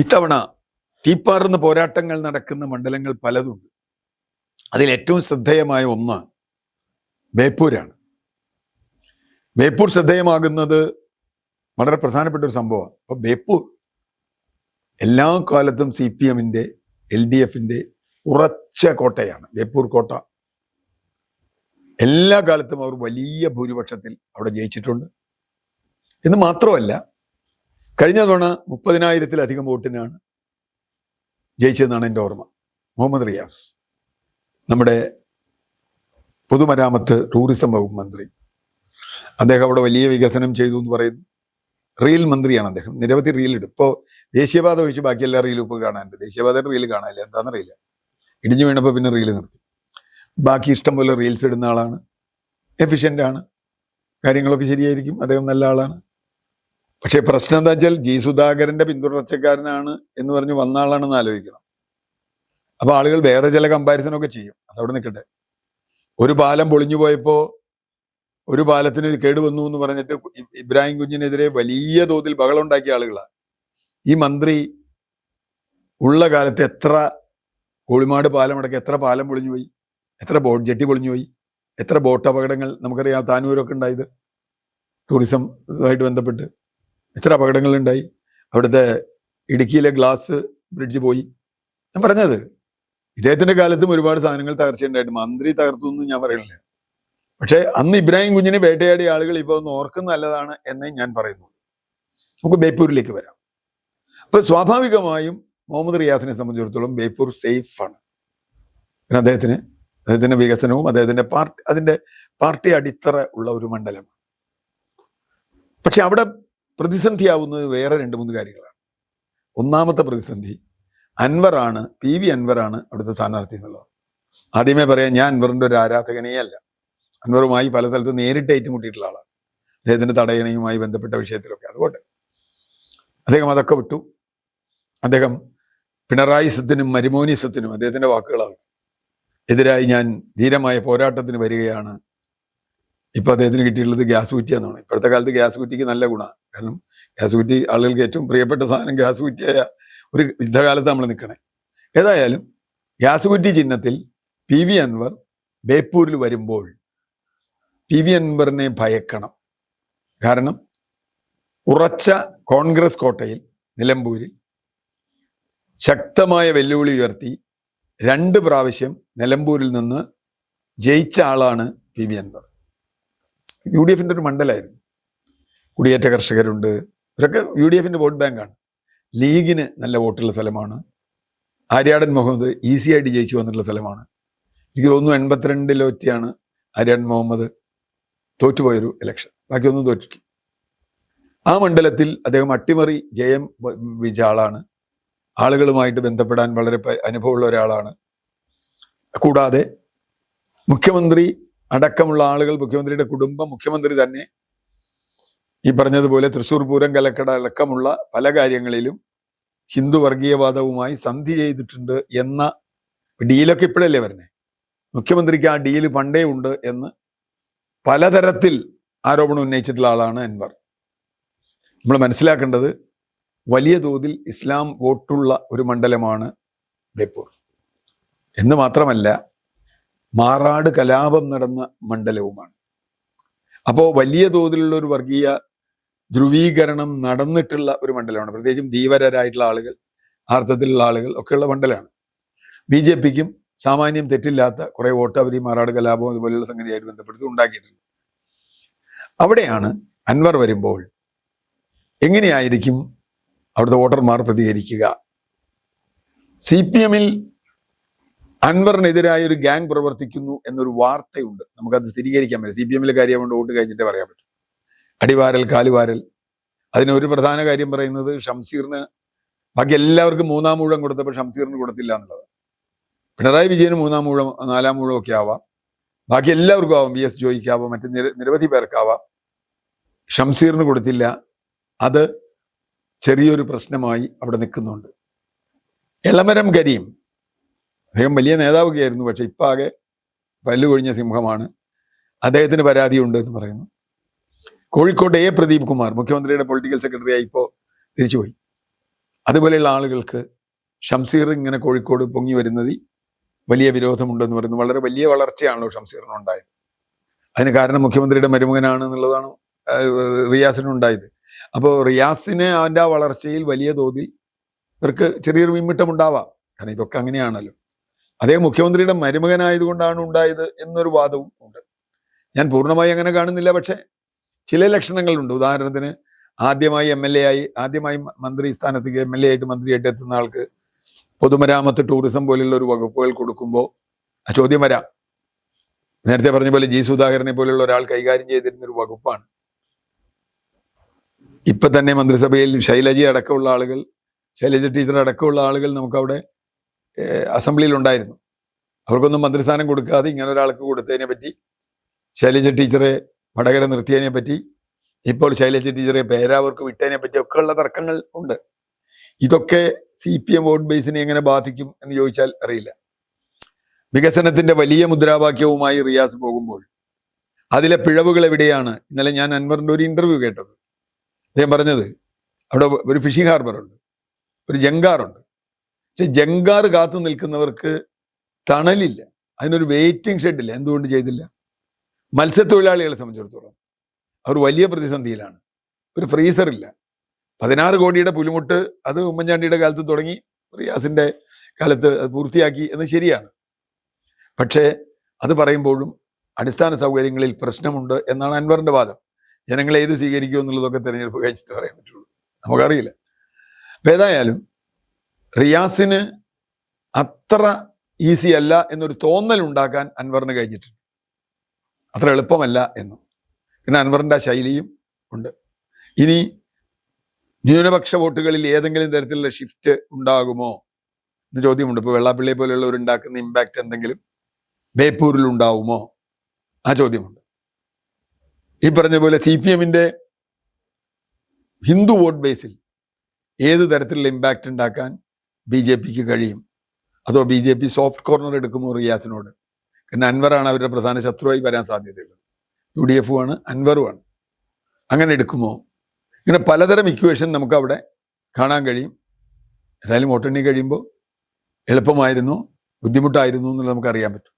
ഇത്തവണ തീപ്പാറുന്ന പോരാട്ടങ്ങൾ നടക്കുന്ന മണ്ഡലങ്ങൾ പലതുണ്ട്. അതിൽ ഏറ്റവും ശ്രദ്ധേയമായ ഒന്ന് ബേപ്പൂരാണ്. ബേപ്പൂർ ശ്രദ്ധേയമാകുന്നത് വളരെ പ്രധാനപ്പെട്ട ഒരു സംഭവമാണ്. അപ്പോൾ ബേപ്പൂർ എല്ലാ കാലത്തും CPM-ന്റെ LDF-ന്റെ ഉറച്ച കോട്ടയാണ്. ബേപ്പൂർ കോട്ട എല്ലാ കാലത്തും അവർ വലിയ ഭൂരിപക്ഷത്തിൽ അവിടെ ജയിച്ചിട്ടുണ്ട്. എന്ന് മാത്രമല്ല, കഴിഞ്ഞ തവണ 30,000-ത്തിലധികം വോട്ടിനാണ് ജയിച്ചതെന്നാണ് എൻ്റെ ഓർമ്മ. മുഹമ്മദ് റിയാസ്, നമ്മുടെ പൊതുമരാമത്ത് ടൂറിസം വകുപ്പ് മന്ത്രി, അദ്ദേഹം അവിടെ വലിയ വികസനം ചെയ്തു എന്ന് പറയുന്നു. റീൽ മന്ത്രിയാണ് അദ്ദേഹം. നിരവധി റീൽ ഇടും. ഇപ്പോൾ ദേശീയപാത ഒഴിച്ച് ബാക്കി എല്ലാ റീലും ഇപ്പോൾ കാണാനുണ്ട്. ദേശീയപാതയുടെ റീൽ കാണാനില്ല, എന്താണെന്നറിയില്ല. ഇടിഞ്ഞു വീണപ്പോൾ പിന്നെ റീൽ നിർത്തി. ബാക്കി ഇഷ്ടംപോലെ റീൽസ് ഇടുന്ന ആളാണ്. എഫിഷ്യൻ്റ് ആണ്, കാര്യങ്ങളൊക്കെ ശരിയായിരിക്കും. അദ്ദേഹം നല്ല ആളാണ്. പക്ഷേ പ്രശ്നം എന്താ വെച്ചാൽ G. സുധാകരൻ്റെ പിന്തുടർച്ചക്കാരനാണ് എന്ന് പറഞ്ഞ് വന്ന ആളാണെന്ന് ആലോചിക്കണം. അപ്പോൾ ആളുകൾ വേറെ ചില കമ്പാരിസനൊക്കെ ചെയ്യും. അതവിടെ നിൽക്കട്ടെ. ഒരു പാലം പൊളിഞ്ഞു പോയപ്പോൾ ഒരു പാലത്തിന് കേടുവന്നു എന്ന് പറഞ്ഞിട്ട് ഇബ്രാഹിം കുഞ്ഞിനെതിരെ വലിയ തോതിൽ ബഹളം ഉണ്ടാക്കിയ ആളുകളാണ്. ഈ മന്ത്രി ഉള്ള കാലത്ത് എത്ര കോളിമാട് പാലം അടക്കം എത്ര പാലം പൊളിഞ്ഞു പോയി, എത്ര ബോട്ട് ജെട്ടി പൊളിഞ്ഞു പോയി, എത്ര ബോട്ട് അപകടങ്ങൾ നമുക്കറിയാം. താനൂരൊക്കെ ഉണ്ടായത് ടൂറിസമായിട്ട് ബന്ധപ്പെട്ട് എത്ര അപകടങ്ങളുണ്ടായി. അവിടുത്തെ ഇടുക്കിയിലെ ഗ്ലാസ് ബ്രിഡ്ജ് പോയി. ഞാൻ പറഞ്ഞത് ഇദ്ദേഹത്തിൻ്റെ കാലത്തും ഒരുപാട് സാധനങ്ങൾ തകർച്ചയുണ്ടായിട്ട് മന്ത്രി തകർത്തു എന്ന് ഞാൻ പറയുന്നില്ല. പക്ഷേ അന്ന് ഇബ്രാഹിം കുഞ്ഞിനെ വേട്ടയാടിയ ആളുകൾ ഇപ്പോൾ ഒന്ന് ഓർക്കുന്ന നല്ലതാണ് എന്നേ ഞാൻ പറയുന്നു. നമുക്ക് ബേപ്പൂരിലേക്ക് വരാം. അപ്പോൾ സ്വാഭാവികമായും മുഹമ്മദ് റിയാസിനെ സംബന്ധിച്ചിടത്തോളം ബേപ്പൂർ സേഫാണ്. പിന്നെ അദ്ദേഹത്തിൻ്റെ വികസനവും അതിൻ്റെ പാർട്ടി അടിത്തറ ഉള്ള ഒരു മണ്ഡലമാണ്. പക്ഷെ അവിടെ പ്രതിസന്ധിയാവുന്നത് വേറെ 2-3 കാര്യങ്ങളാണ്. ഒന്നാമത്തെ പ്രതിസന്ധി അൻവറാണ്, PV അൻവറാണ് അവിടുത്തെ സ്ഥാനാർത്ഥി എന്നുള്ളത്. ആദ്യമേ പറയാം, ഞാൻ അൻവറിൻ്റെ ഒരു ആരാധകനേ അല്ല. അൻവറുമായി പല സ്ഥലത്ത് നേരിട്ട് ഏറ്റുമുട്ടിയിട്ടുള്ള ആളാണ്. അദ്ദേഹത്തിൻ്റെ തടയണയുമായി ബന്ധപ്പെട്ട വിഷയത്തിലൊക്കെ. അതുകൊണ്ട് അദ്ദേഹം അതൊക്കെ വിട്ടു. അദ്ദേഹം പിണറായിസത്തിനും മരുമോനിസത്തിനും അദ്ദേഹത്തിൻ്റെ വാക്കുകളാണ് എതിരായി ഞാൻ ധീരമായ പോരാട്ടത്തിന് വരികയാണ്. ഇപ്പം അദ്ദേഹത്തിന് കിട്ടിയിട്ടുള്ളത് ഗ്യാസ് കുറ്റി എന്നാണ്. ഇപ്പോഴത്തെ കാലത്ത് ഗ്യാസ് കുറ്റിക്ക് നല്ല ഗുണമാണ്. കാരണം ഗ്യാസ് കുറ്റി ആളുകൾക്ക് ഏറ്റവും പ്രിയപ്പെട്ട സാധനം ഗ്യാസ് കുറ്റിയായ ഒരു യുദ്ധകാലത്ത് നമ്മൾ നിൽക്കണേ. ഏതായാലും ഗ്യാസ് കുറ്റി ചിഹ്നത്തിൽ PV അൻവർ ബേപ്പൂരിൽ വരുമ്പോൾ PV അൻവറിനെ ഭയക്കണം. കാരണം ഉറച്ച കോൺഗ്രസ് കോട്ടയിൽ നിലമ്പൂരിൽ ശക്തമായ വെല്ലുവിളി ഉയർത്തി 2 പ്രാവശ്യം നിലമ്പൂരിൽ നിന്ന് ജയിച്ച ആളാണ് PV അൻവർ. UDF-ൻ്റെ ഒരു മണ്ഡലമായിരുന്നു. കുടിയേറ്റ കർഷകരുണ്ട്, ഇവരൊക്കെ UDF-ൻ്റെ വോട്ട് ബാങ്കാണ്. ലീഗിന് നല്ല വോട്ടുള്ള സ്ഥലമാണ്. ആര്യാടൻ മുഹമ്മദ് ഈസിയായിട്ട് ജയിച്ചു വന്നിട്ടുള്ള സ്ഥലമാണ്. എനിക്ക് തോന്നുന്നു 82-ലാണ് ആര്യാടൻ മുഹമ്മദ് തോറ്റുപോയൊരു ഇലക്ഷൻ. ബാക്കിയൊന്നും തോറ്റിട്ടില്ല. ആ മണ്ഡലത്തിൽ അദ്ദേഹം അട്ടിമറി ജയം വിജ ആളാണ്. ആളുകളുമായിട്ട് ബന്ധപ്പെടാൻ വളരെ അനുഭവമുള്ള ഒരാളാണ്. കൂടാതെ മുഖ്യമന്ത്രി അടക്കമുള്ള ആളുകൾ, മുഖ്യമന്ത്രിയുടെ കുടുംബം, മുഖ്യമന്ത്രി തന്നെ ഈ പറഞ്ഞതുപോലെ തൃശ്ശൂർ പൂരം കലക്കട അടക്കമുള്ള പല കാര്യങ്ങളിലും ഹിന്ദു വർഗീയവാദവുമായി സന്ധി ചെയ്തിട്ടുണ്ട് എന്ന ഡീലൊക്കെ ഇപ്പോഴല്ലേ വരുന്നത്. മുഖ്യമന്ത്രിക്ക് ആ ഡീല് പണ്ടേ ഉണ്ട് എന്ന് പലതരത്തിൽ ആരോപണം ഉന്നയിച്ചിട്ടുള്ള ആളാണ് അൻവർ. നമ്മൾ മനസ്സിലാക്കേണ്ടത് വലിയ തോതിൽ ഇസ്ലാം വോട്ടുള്ള ഒരു മണ്ഡലമാണ് ബേപ്പൂർ എന്ന് മാത്രമല്ല, മാറാട് കലാപം നടന്ന മണ്ഡലവുമാണ്. അപ്പോൾ വലിയ തോതിലുള്ള ഒരു വർഗീയ ധ്രുവീകരണം നടന്നിട്ടുള്ള ഒരു മണ്ഡലമാണ്. പ്രത്യേകിച്ചും ധീവരരായിട്ടുള്ള ആളുകൾ, ആർത്ഥത്തിലുള്ള ആളുകൾ ഒക്കെയുള്ള മണ്ഡലമാണ്. BJP-ക്കും സാമാന്യം തെറ്റില്ലാത്ത കുറേ വോട്ട് അവർ ഈ മാറാട് കലാപവും അതുപോലെയുള്ള സംഗതിയായിട്ട് ബന്ധപ്പെടുത്തി ഉണ്ടാക്കിയിട്ടുണ്ട്. അവിടെയാണ് അൻവർ വരുമ്പോൾ എങ്ങനെയായിരിക്കും അവിടുത്തെ വോട്ടർമാർ പ്രതികരിക്കുക? CPM-ൽ അൻവറിനെതിരായ ഒരു ഗ്യാങ് പ്രവർത്തിക്കുന്നു എന്നൊരു വാർത്തയുണ്ട്. നമുക്കത് സ്ഥിരീകരിക്കാൻ പറ്റും. CPM-ലെ കാര്യം കൊണ്ട് വോട്ട് കഴിഞ്ഞിട്ടേ പറയാൻ പറ്റും. അടിവാരൽ കാലുവാരൽ. അതിനൊരു പ്രധാന കാര്യം പറയുന്നത് ഷംസീറിന്, ബാക്കി എല്ലാവർക്കും 3-ാം ഊഴം കൊടുത്തപ്പോൾ ഷംസീറിന് കൊടുത്തില്ല എന്നുള്ളത്. പിണറായി വിജയന് 3-ാം ഊഴം 4-ാം ഊഴം ഒക്കെ ആവാം, ബാക്കി എല്ലാവർക്കും ആവാം. VS ജോയിക്കാവാം, മറ്റ് നിരവധി പേർക്കാവാം. ഷംസീറിന് കൊടുത്തില്ല. അത് ചെറിയൊരു പ്രശ്നമായി അവിടെ നിൽക്കുന്നുണ്ട്. എളമരം കരീം, അദ്ദേഹം വലിയ നേതാവൊക്കെ ആയിരുന്നു. പക്ഷെ ഇപ്പം ആകെ പല്ലുകൊഴിഞ്ഞ സിംഹമാണ്. അദ്ദേഹത്തിന് പരാതിയുണ്ട് എന്ന് പറയുന്നു. കോഴിക്കോട്ടെ A. പ്രദീപ് കുമാർ മുഖ്യമന്ത്രിയുടെ പൊളിറ്റിക്കൽ സെക്രട്ടറിയായി ഇപ്പോൾ തിരിച്ചുപോയി. അതുപോലെയുള്ള ആളുകൾക്ക് ഷംസീർ ഇങ്ങനെ കോഴിക്കോട് പൊങ്ങി വരുന്നതിൽ വലിയ വിരോധമുണ്ടെന്ന് പറയുന്നു. വളരെ വലിയ വളർച്ചയാണല്ലോ ഷംസീറിനുണ്ടായത്. അതിന് കാരണം മുഖ്യമന്ത്രിയുടെ മരുമകനാണ് എന്നുള്ളതാണ് റിയാസിനുണ്ടായത്. അപ്പോൾ റിയാസിന് അവൻ്റെ ആ വളർച്ചയിൽ വലിയ തോതിൽ ഇവർക്ക് ചെറിയൊരു വിമ്മിട്ടമുണ്ടാവാം. കാരണം ഇതൊക്കെ അങ്ങനെയാണല്ലോ. അദ്ദേഹം മുഖ്യമന്ത്രിയുടെ മരുമകനായതുകൊണ്ടാണ് ഉണ്ടായത് എന്നൊരു വാദവും ഉണ്ട്. ഞാൻ പൂർണ്ണമായി അങ്ങനെ കാണുന്നില്ല. പക്ഷേ ചില ലക്ഷണങ്ങളുണ്ട്. ഉദാഹരണത്തിന് ആദ്യമായി മന്ത്രി സ്ഥാനത്തേക്ക് MLA ആയിട്ട് മന്ത്രിയായിട്ട് എത്തുന്ന ആൾക്ക് പൊതുമരാമത്ത്, ടൂറിസം പോലെയുള്ള ഒരു വകുപ്പുകൾ കൊടുക്കുമ്പോൾ ആ ചോദ്യം വരാം. നേരത്തെ പറഞ്ഞ പോലെ G. സുധാകരനെ പോലെയുള്ള ഒരാൾ കൈകാര്യം ചെയ്തിരുന്നൊരു വകുപ്പാണ്. ഇപ്പൊ തന്നെ മന്ത്രിസഭയിൽ ശൈലജ ടീച്ചർ അടക്കമുള്ള ആളുകൾ നമുക്കവിടെ അസംബ്ലിയിൽ ഉണ്ടായിരുന്നു. അവർക്കൊന്നും മന്ത്രിസ്ഥാനം കൊടുക്കാതെ ഇങ്ങനെ ഒരാൾക്ക് കൊടുത്തതിനെ പറ്റി, ശൈലജ ടീച്ചറെ വടകര നിർത്തിയതിനെ പറ്റി, ഇപ്പോൾ ശൈലജ ടീച്ചറെ പേരാവർക്ക് വിട്ടതിനെ പറ്റി ഒക്കെ ഉള്ള തർക്കങ്ങൾ ഉണ്ട്. ഇതൊക്കെ CPM വോട്ട് ബേസിനെ എങ്ങനെ ബാധിക്കും എന്ന് ചോദിച്ചാൽ അറിയില്ല. വികസനത്തിന്റെ വലിയ മുദ്രാവാക്യവുമായി റിയാസ് പോകുമ്പോൾ അതിലെ പിഴവുകൾ എവിടെയാണ്? ഇന്നലെ ഞാൻ അൻവറിന്റെ ഒരു ഇന്റർവ്യൂ കേട്ടത്. അദ്ദേഹം പറഞ്ഞത് അവിടെ ഒരു ഫിഷിംഗ് ഹാർബറുണ്ട്, ഒരു ജങ്കാറുണ്ട്. പക്ഷെ ജങ്കാർ കാത്തു നിൽക്കുന്നവർക്ക് തണലില്ല, അതിനൊരു വെയിറ്റിംഗ് ഷെഡില്ല. എന്തുകൊണ്ട് ചെയ്തില്ല? മത്സ്യത്തൊഴിലാളികളെ സംബന്ധിച്ചിടത്തോളം അവർ വലിയ പ്രതിസന്ധിയിലാണ്. ഒരു ഫ്രീസറില്ല. 16 കോടിയുടെ പുലിമുട്ട് അത് ഉമ്മൻചാണ്ടിയുടെ കാലത്ത് തുടങ്ങി, റിയാസിന്റെ കാലത്ത് അത് പൂർത്തിയാക്കി എന്ന് ശരിയാണ്. പക്ഷേ അത് പറയുമ്പോഴും അടിസ്ഥാന സൗകര്യങ്ങളിൽ പ്രശ്നമുണ്ട് എന്നാണ് അൻവറിന്റെ വാദം. ജനങ്ങൾ ഏത് സ്വീകരിക്കുമോ എന്നുള്ളതൊക്കെ തെരഞ്ഞെടുപ്പ് കഴിച്ചിട്ട് പറയാൻ പറ്റുള്ളൂ, നമുക്കറിയില്ല. അപ്പം ഏതായാലും റിയാസിന് അത്ര ഈസി അല്ല എന്നൊരു തോന്നൽ ഉണ്ടാക്കാൻ അൻവറിന് കഴിഞ്ഞിട്ടുണ്ട്. അത്ര എളുപ്പമല്ല എന്നും. പിന്നെ അൻവറിൻ്റെ ആ ശൈലിയും ഉണ്ട്. ഇനി ന്യൂനപക്ഷ വോട്ടുകളിൽ ഏതെങ്കിലും തരത്തിലുള്ള ഷിഫ്റ്റ് ഉണ്ടാകുമോ എന്ന് ചോദ്യമുണ്ട്. ഇപ്പോൾ വെള്ളാപ്പള്ളിയെ പോലെയുള്ളവർ ഉണ്ടാക്കുന്ന ഇമ്പാക്റ്റ് എന്തെങ്കിലും ബേപ്പൂരിൽ ഉണ്ടാവുമോ? ആ ചോദ്യമുണ്ട്. ഈ പറഞ്ഞ പോലെ CPMന്റെ ഹിന്ദു വോട്ട് ബേസിൽ ഏത് തരത്തിലുള്ള ഇമ്പാക്റ്റ് ഉണ്ടാക്കാൻ BJPക്ക് കഴിയും? അതോ BJP സോഫ്റ്റ് കോർണർ എടുക്കുമോ റിയാസിനോട്? കാരണം അൻവറാണ് അവരുടെ പ്രധാന ശത്രുവായി വരാൻ സാധ്യതയുള്ളത്. UDF ആണ്, അൻവറുമാണ്. അങ്ങനെ എടുക്കുമോ? ഇങ്ങനെ പലതരം ഇക്വേഷൻ നമുക്ക് അവിടെ കാണാൻ കഴിയും. ഏതായാലും വോട്ടെണ്ണി കഴിയുമ്പോൾ എളുപ്പമായിരുന്നു, ബുദ്ധിമുട്ടായിരുന്നു എന്നുള്ളത് നമുക്ക് അറിയാൻ പറ്റും.